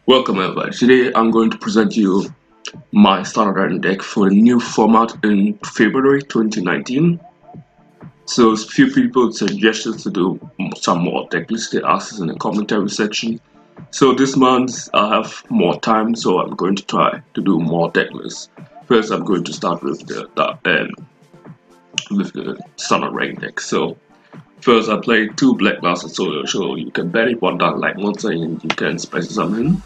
Welcome everybody. Today I'm going to present you my standard deck for the new format in February 2019. So a few people suggested to do some more deck lists. They asked us in the commentary section. So this month I have more time, so I'm going to try to do more deck lists. First I'm going to start with the standard rank deck. So first I play 2 Black Blaster Soldier, so you can bet it 1 dark like monster and you can special summon him.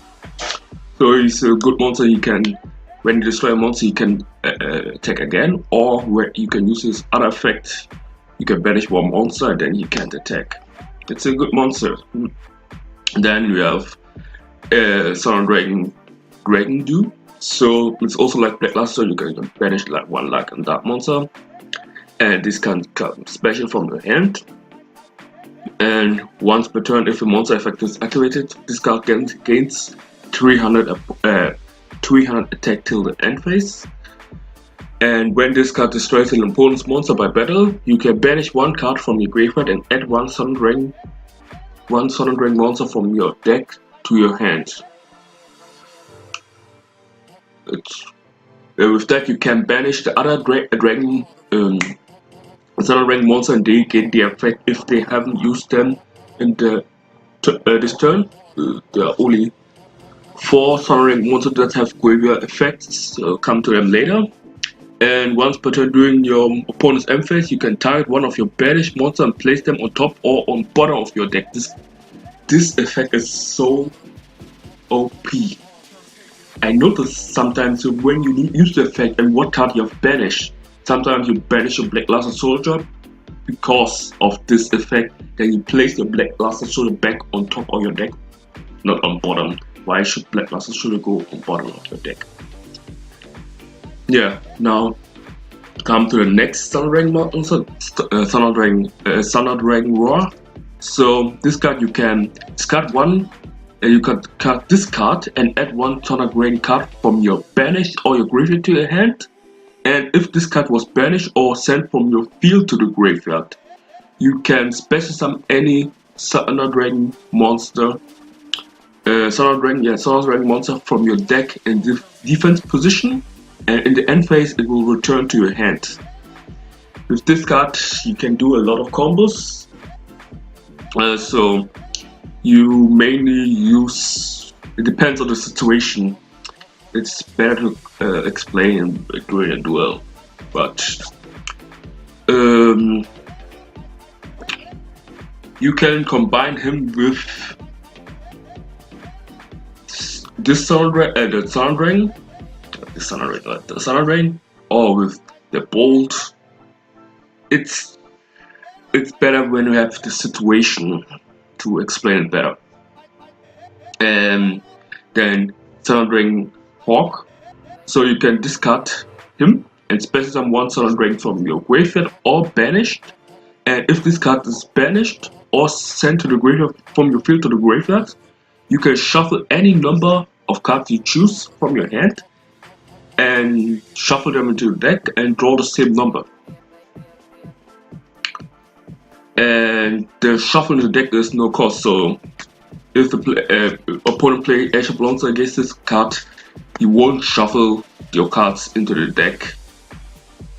So it's a good monster. You can, when you destroy a monster, you can attack again, or where you can use his other effect. You can banish 1 monster and then he can't attack. It's a good monster. Then we have Sun Dragon Dew. So it's also like Black Luster. You can banish like 1 Light and Dark monster, and this can come special from your hand. And once per turn, if a monster effect is activated, this card gains 300 attack till the end phase. And when this card destroys an opponent's monster by battle, you can banish 1 card from your graveyard and add 1 Sun Dragon monster from your deck to your hand. With that, you can banish the other Sun Dragon monster and they get the effect if they haven't used them in this turn. There are only 4 Sun Dragon monsters that have graveyard effects, so come to them later. And once per turn during your opponent's end phase, you can target 1 of your banished monsters and place them on top or on bottom of your deck. This effect is so OP. I noticed sometimes when you use the effect and what card you have banished, sometimes you banish your Black Luster Soldier because of this effect, then you place your Black Luster Soldier back on top of your deck, not on bottom. Why should Black Luster Soldier go on bottom of your deck? Yeah, now come to the next Standard Dragon monster, Standard Dragon Roar. So this card you can discard 1, you can cut this card and add 1 Standard Dragon card from your banished or your graveyard to your hand. And if this card was banished or sent from your field to the graveyard, you can special summon any Standard Dragon monster, Standard Dragon monster from your deck in the defense position, and in the end phase it will return to your hand. With this card you can do a lot of combos. So you mainly use, it depends on the situation. It's better to explain during a duel, but you can combine him with this Sun Dragon, or with the Bolt. It's better when you have the situation to explain it better. And then Sun Dragon Hawk, so you can discard him and special summon 1 Sun Dragon from your graveyard or banished. And if this card is banished or sent to the graveyard from your field to the graveyard, you can shuffle any number of cards you choose from your hand and shuffle them into the deck and draw the same number. And the shuffle in the deck is no cost, so if the opponent plays Asia Blonsa against this card, you won't shuffle your cards into the deck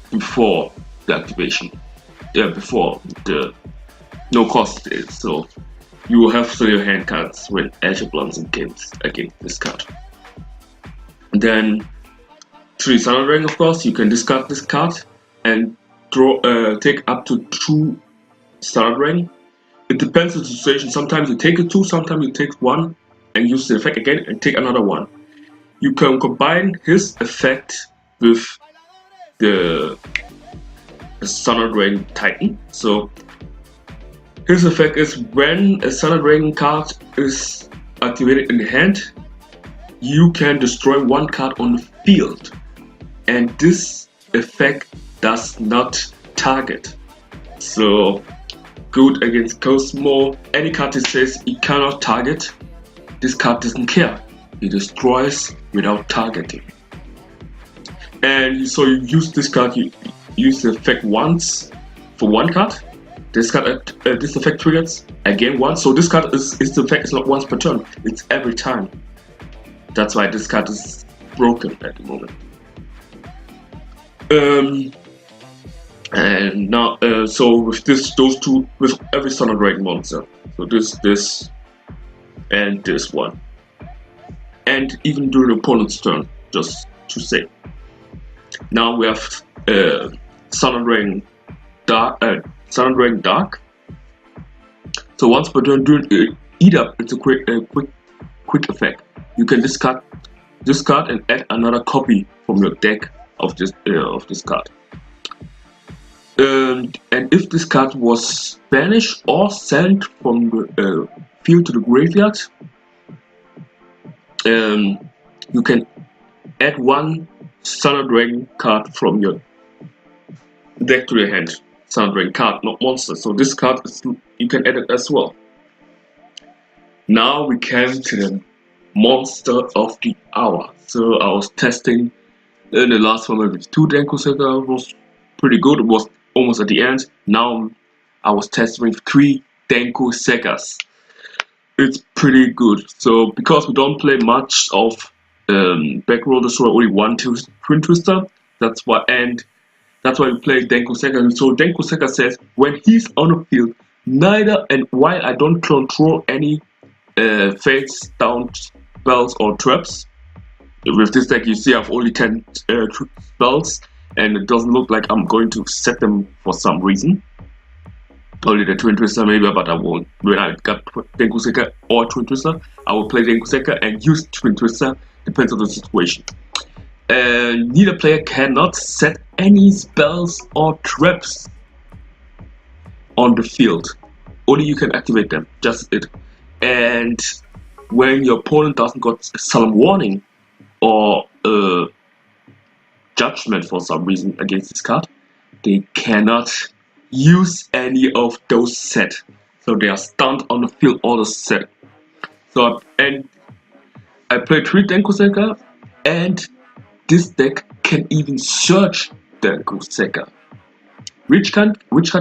before the activation. Yeah, before the no cost is. So you will have still your hand cards when Asia Blonsa against this card. And then 3 Sun Dragon, of course, you can discard this card and take up to 2 Sun Dragon. It depends on the situation. Sometimes you take 2, sometimes you take 1 and use the effect again and take another 1. You can combine his effect with the Standard Dragon Titan. So his effect is when a Standard Dragon card is activated in the hand, you can destroy 1 card on the field, and this effect does not target. So good against Cosmo. Any card that says it cannot target, this card doesn't care. It destroys without targeting. And so you use this card, you use the effect once for 1 card. This card, this effect triggers again once. So this card is the effect is not once per turn, it's every time. That's why this card is broken at the moment. And now, so with those two, with every Sun and Dragon monster, so this, and this one, and even during the opponent's turn, just to say. Now we have Sun and Dragon Dark. So once per turn, during eat up, it's a quick effect. You can discard and add another copy from your deck of this card. And if this card was banished or sent from the field to the graveyard, you can add one Sun and Dragon card from your deck to your hand. Sun and Dragon card, not monster. So this card you can add it as well. Now we came to the monster of the hour. So I was testing in the last one with 2 Denko Sega. It was pretty good. It was almost at the end. Now I was testing with 3 Denko Segas. It's pretty good. So because we don't play much of back roll destroy, only 1 Twin Twister. That's why we play Denko Sega. So Denko Sega says when he's on the field, neither and while I don't control any face down spells or traps. With this deck, you see I have only 10 spells, and it doesn't look like I'm going to set them for some reason. Only the Twin Twister maybe, but I won't. When I got Denko Seka or Twin Twister, I will play Denko Seka and use Twin Twister, depends on the situation. Neither player cannot set any spells or traps on the field. Only you can activate them, just it. And when your opponent doesn't got a solemn warning or a judgment for some reason against this card, they cannot use any of those set. So they are stunned on the field all the set. So I played 3 Denko Seka, and this deck can even search Denko Seka. Which card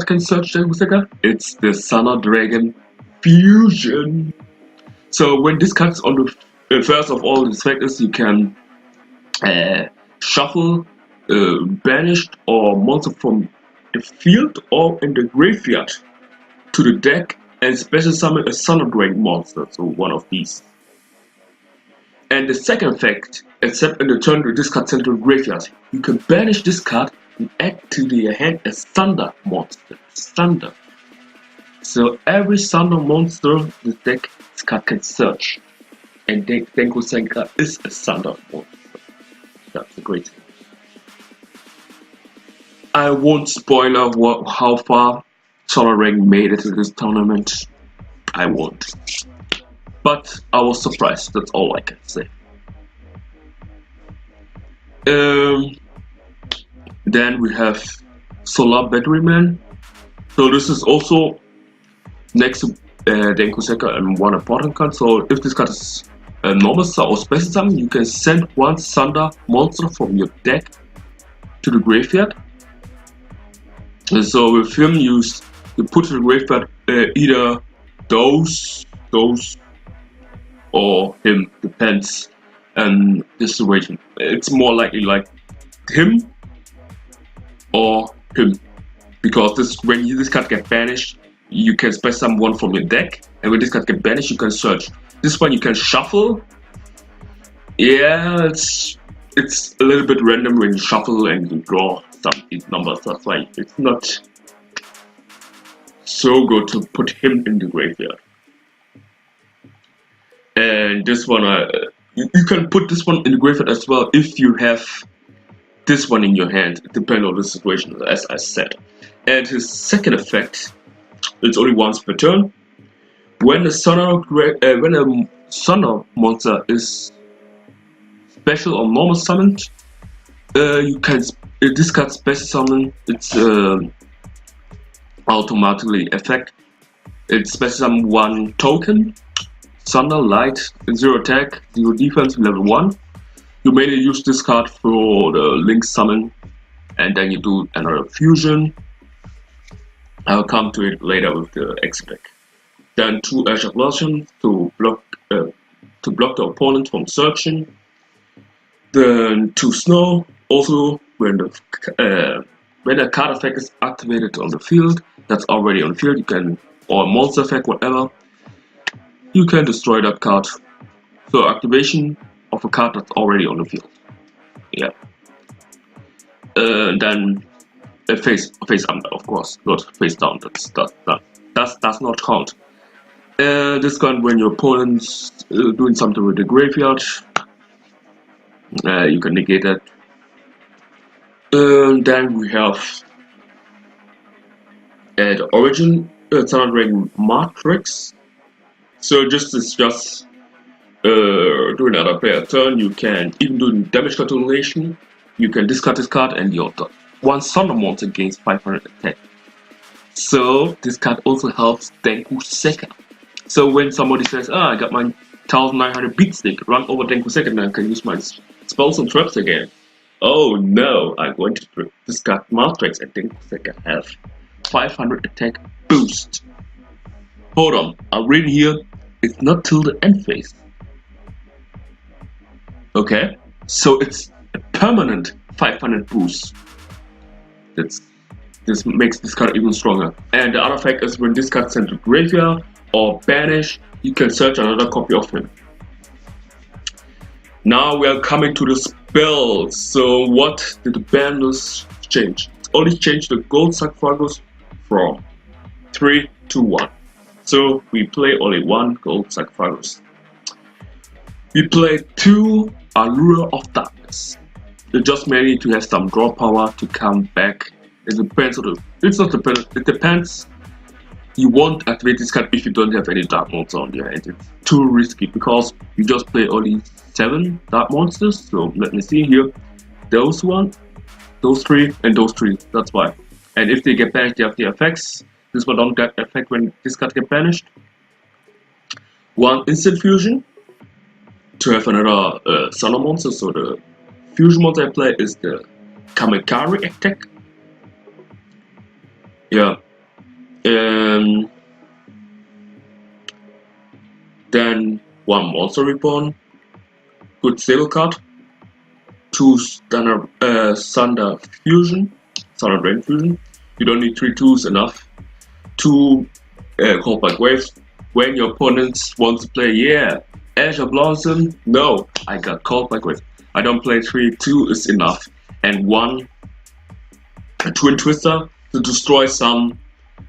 can search Denko Seka? It's the Sun and Dragon Fusion. So when this card is on the first of all these factors, you can shuffle banished or monster from the field or in the graveyard to the deck and special summon a Sun and Dragon monster, so one of these. And the second effect, except in the turn with this card sent to the graveyard, you can banish this card and add to your hand a Thunder monster. Thunder. So every Thunder monster this card can search. And Denko Senka is a Thunder monster. That's a great thing. I won't spoiler how far Sun and Dragon made it in this tournament. I won't. But I was surprised, that's all I can say. Then we have Solar Batteryman. So this is also next to Denko Seka and one important card. So if this card is a normal star or special summon, you can send one Thunder monster from your deck to the graveyard. And so with him, you put to the graveyard either those or him, depends on the situation. It's more likely like him or him, because when this card gets banished, you can special summon one from your deck, and when this card gets banished, you can search. This one you can shuffle. Yeah, it's a little bit random when you shuffle and you draw some numbers. That's why it's not so good to put him in the graveyard. And this one, you can put this one in the graveyard as well if you have this one in your hand. It depends on the situation, as I said. And his second effect, it's only once per turn. When a Thunder monster is special or normal summoned, you can discard special summon. It's automatically effect. It's special summon 1 token. Thunder, Light, 0 attack, 0 defense, level 1. You mainly use this card for the Link summon, and then you do another fusion. I'll come to it later with the X deck. Then 2 Ash Explosion to block to block the opponent from searching. Then 2 snow. Also, when a card effect is activated on the field, that's already on the field, you can, or monster effect, whatever, you can destroy that card. So activation of a card that's already on the field. Yeah. Then face under, of course, not face down. That's not count. This count when your opponent's doing something with the graveyard. You can negate that. Then we have the origin Standard Rank Matrix. So just during another player turn, you can even do damage calculation. You can discard this card and you're done. One summon monster gains 500 attack. So this card also helps Denku Seka. So when somebody says, I got my 1900 beat stick, run over Denku Seka and I can use my spells and traps again. Oh no, I'm going to discard Matrix and Denku Seka have 500 attack boost. Hold on, I'm reading here, it's not till the end phase. Okay, so it's a permanent 500 boost. This makes this card even stronger. And the other fact is when this card is sent to graveyard or banish, you can search another copy of him. Now we are coming to the spells. So what did the banners change? It only changed the gold sarcophagus from 3 to 1. So we play only 1 gold sarcophagus. We play 2 Allure of Darkness. You just mainly to have some draw power to come back. It depends on it depends. You won't activate this card if you don't have any dark monsters on your hand. It's too risky because you just play only 7 dark monsters. So let me see here. Those 1, those 3, and those 3. That's why. And if they get banished, they have the effects. This one don't get effect when this card get banished. 1 instant fusion to have another Summon monster. So the fusion monster I play is the Kamikari attack. Yeah. Then 1 monster reborn. Good sable card. 2 standard Thunder fusion. Standard Rain fusion. You don't need 3 2s enough. 2 Cold Black Waves. When your opponent wants to play, Azure Blossom. No, I got Cold Black Waves. I don't play 3 2 is enough. And 1 Twin Twister to destroy some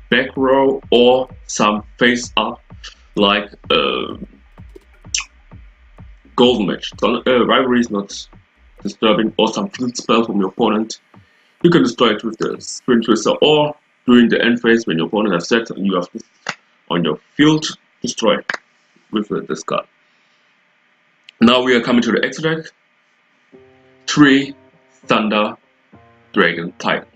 back row or some face up like Golden Mage. Rivalry is not disturbing, or some field spell from your opponent. You can destroy it with the Twin Twister, or during the end phase when your opponent has set and you have this on your field, destroy it with this card. Now we are coming to the extra deck. 3 Thunder Dragon Titan.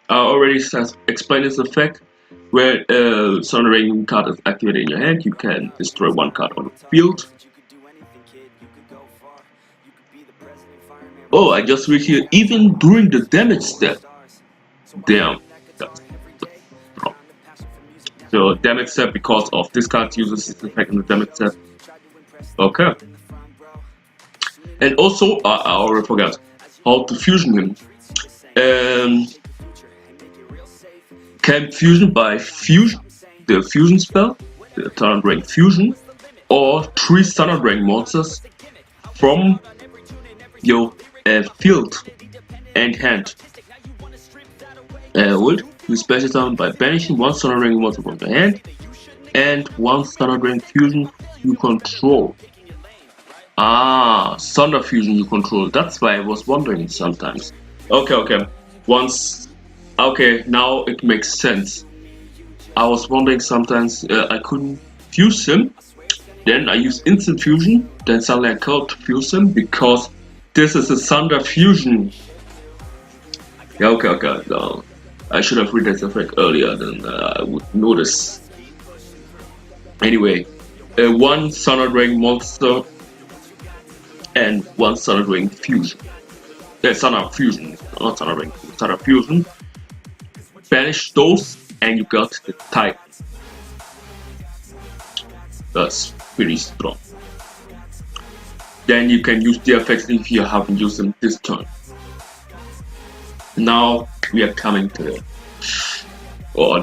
I already explained this effect. Where a Thunder Dragon card is activated in your hand, you can destroy 1 card on the field. Oh, I just read here, even during the damage step. Damn, that's wrong. So damage step because of this card uses this effect in the damage step. Okay. And also, I already forgot how to fusion him. Can fusion by the fusion spell, the Thunder Dragon fusion, or 3 Thunder Dragon monsters from your field and hand. Would you special summon by banishing 1 Thunder Dragon monster from your hand and 1 Thunder Dragon fusion you control. Thunder fusion you control. That's why I was wondering sometimes. Okay. Okay, now it makes sense. I was wondering sometimes I couldn't fuse him. Then I use instant fusion. Then suddenly I can't fuse him because this is a Thunder fusion. Yeah, okay. No, I should have read this effect earlier, then I would notice. Anyway, 1 Thunder Dragon monster and 1 Thunder Dragon fusion. Thunder fusion, not Thunder Dragon. Thunder fusion. Banish those and you got the Titan. That's pretty strong. then you can use the effects if you haven't used them this turn. Now we are coming to the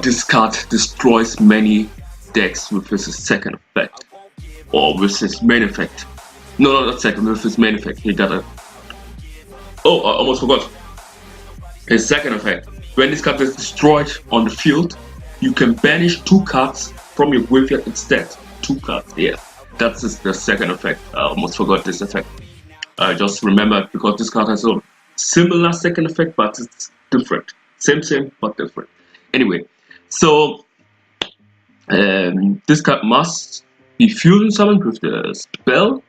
this card destroys many decks with his second effect, or with his main effect. No, not second, with his main effect. He got a. Oh, I almost forgot. His second effect. When this card is destroyed on the field, you can banish 2 cards from your graveyard instead. 2 cards, yeah. That's the second effect. I almost forgot this effect. I just remembered because this card has a similar second effect, but it's different. Same, but different. Anyway, so this card must be fusion summoned with the spell,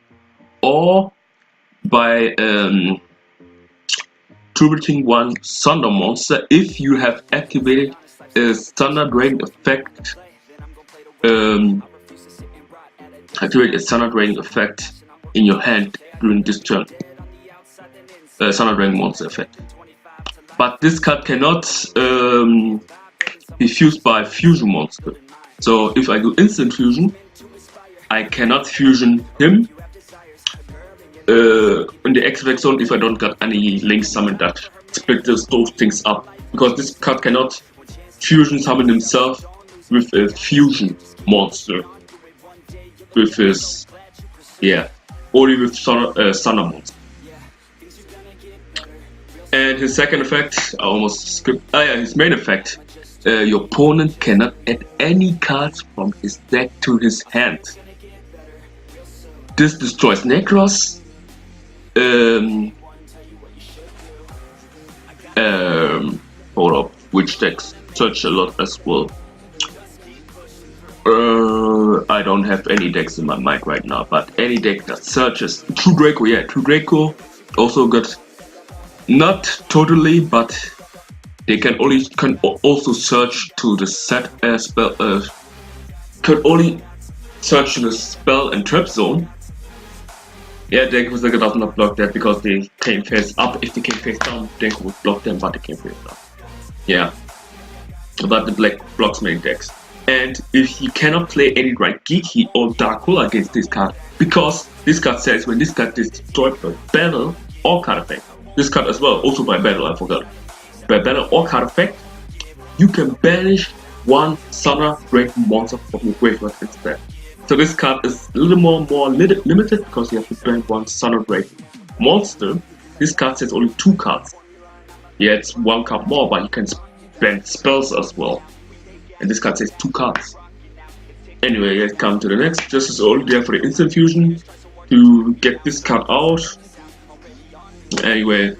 or by tributing 1 Thunder monster if you have activated a Thunder Drain effect. Activate a Thunder Drain effect in your hand during this turn. Thunder Drain monster effect. But this card cannot be fused by fusion monster. So if I do instant fusion, I cannot fusion him in the activate zone if I don't got any link summon that split those things up, because this card cannot fusion summon himself with a fusion monster with his only with Thunder monster. And his second effect, I almost skipped. His main effect. Your opponent cannot add any cards from his deck to his hand. This destroys Necros. Hold up, which decks search a lot as well. I don't have any decks in my mind right now, but any deck that searches True Draco, True Draco also got, not totally, but they can also search to the set spell. Can only search to the spell and trap zone. Denko does not block that because they came face up. If they came face down, Denko would block them, but they came face down. But the black blocks many decks. And if you cannot play any Right Geeky or Dark Hole against this card, because this card says when this card is destroyed by battle or card effect. This card as well, also by battle, I forgot. By battle or card effect, you can banish 1 Thunder Drain monster from your graveyard instead. So this card is a little more limited because you have to ban 1 Thunder Drain monster. This card says only 2 cards. It's 1 card more, but you can ban spells as well. And this card says 2 cards. Anyway, let's come to the next. This is all there for the instant fusion to get this card out. Anyway,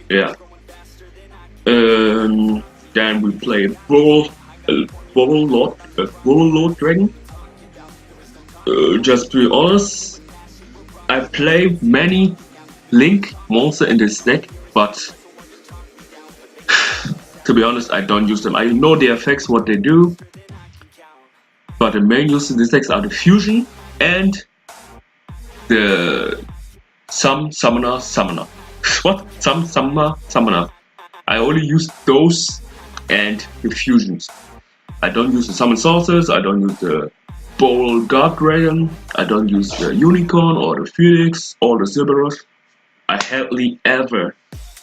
then we play Lord Dragon. Just to be honest, I play many Link monster in this deck, but to be honest, I don't use them. I know the effects, what they do, but the main use in this deck are the fusion and the summoner. What? Summoner. I only use those and the fusions. I don't use the summon sorcerers, I don't use the Bowl Dark Dragon, I don't use the Unicorn or the Phoenix or the Cerberus. I hardly ever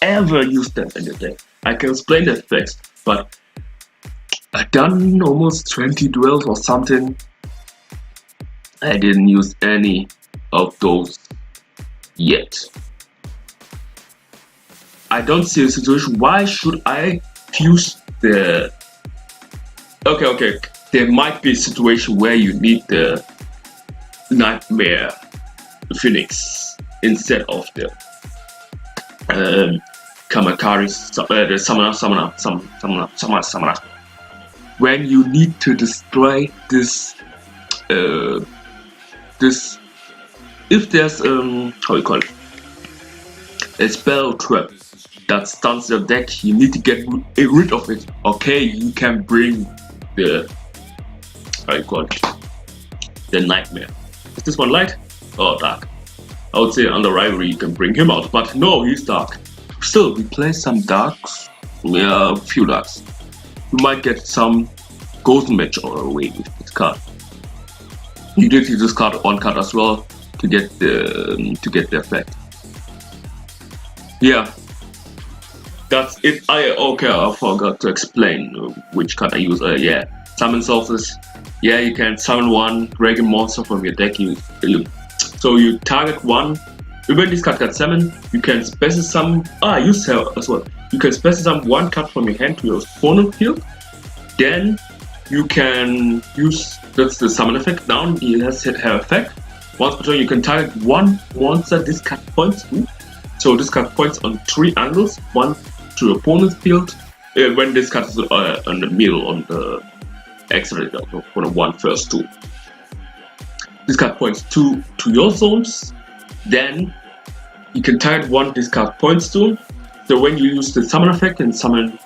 use them in the deck. I can explain the effects, but I've done almost 20 duels or something. I didn't use any of those yet. I don't see a situation. Why should I fuse the... Okay. There might be a situation where you need the Nightmare Phoenix instead of the Kamakari, the Summoner. When you need to destroy this, if there's how you call it, a spell trap that stuns your deck, you need to get rid of it. Okay, you can bring the, how you call it, the Nightmare. Is this one light or dark? I would say under rivalry you can bring him out, but no, he's dark. Still, we play some darks, a few darks. You might get some ghost match away with this card. You did use this card, one card as well, to get the effect. Yeah, that's it. Okay, I forgot to explain which card I use. Yeah, summon sources. Yeah, you can summon one dragon monster from your deck. So you target one. When this card gets summoned, you can specify some. I use hell as well. You can specify one card from your hand to your opponent field. Then you can use, that's the summon effect. Down it has her effect. Once per turn, you can target one monster this card points to. So this card points on 3 angles, one to your opponent's field. When this card is on the middle, on the accelerator, for the 1 first 2. This card points to your zones. Then you can target one this card points to. So when you use the summon effect and summon,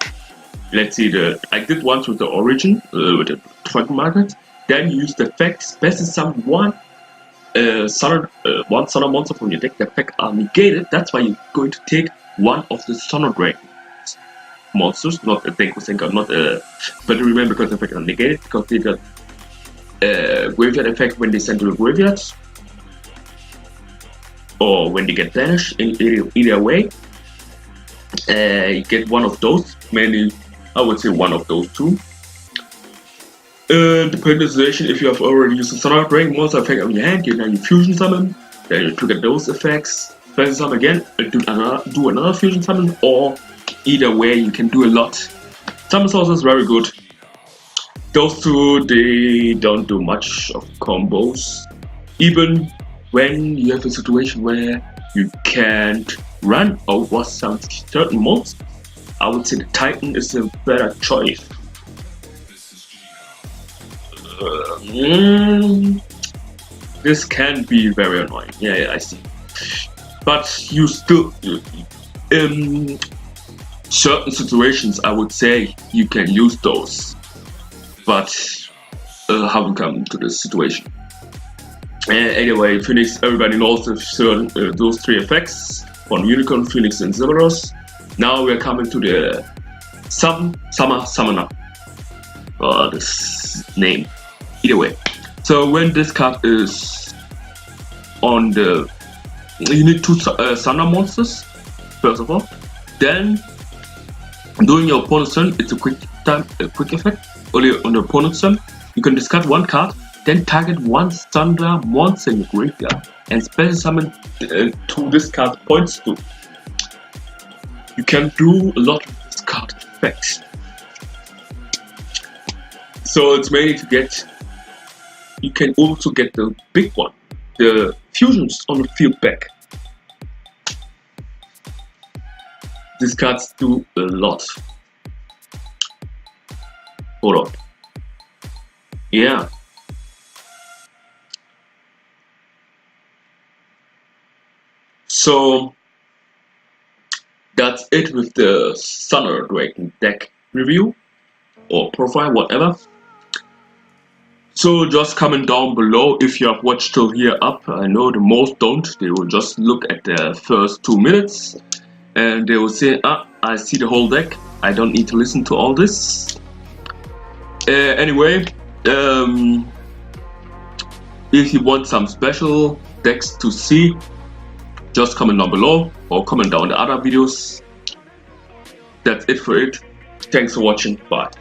let's see, I did once with the origin, with the tracking market. Then you use the effect, specify one one Sonar monster from your deck. The effect are negated. That's why you're going to take one of the Sonar Dragon monsters, not a Denko Senka, not a. But remember, because the effect are negated, because they got graveyard effect when they send to the graveyard, or when they get banished. In either way, you get one of those. Mainly, I would say one of those two. Depending on the situation, if you have already used a Sonar Dragon monster effect on your hand, you can fusion summon, then you trigger those effects, special summon again, and do another fusion summon, or either way, you can do a lot. Summon source is very good. Those two, they don't do much of combos. Even when you have a situation where you can't run over some certain monsters, I would say the Titan is a better choice. This can be very annoying. Yeah, I see. But you still, in certain situations, I would say you can use those. But how to come to this situation? Anyway, Phoenix, everybody knows those 3 effects on Unicorn, Phoenix, and Zebros. Now we're coming to the Summer Summoner. This name. Either way. So when this card is on the, you need 2 Summoner monsters first of all. Then during your opponent's turn, it's a quick effect. Only on the opponent's turn, you can discard 1 card, then target 1 Summoner monster in your graveyard and special summon 2 this card points to. You can do a lot of this card effects. So it's mainly to get. You can also get the big one, the fusions on the field back. These cards do a lot. Hold on. Yeah. So that's it with the Sonar Dragon deck review or profile, whatever. So just comment down below if you have watched till here up. I know the most don't. They will just look at the first 2 minutes and they will say, I see the whole deck. I don't need to listen to all this. Anyway, if you want some special decks to see, just comment down below or comment down the other videos. That's it for it. Thanks for watching. Bye.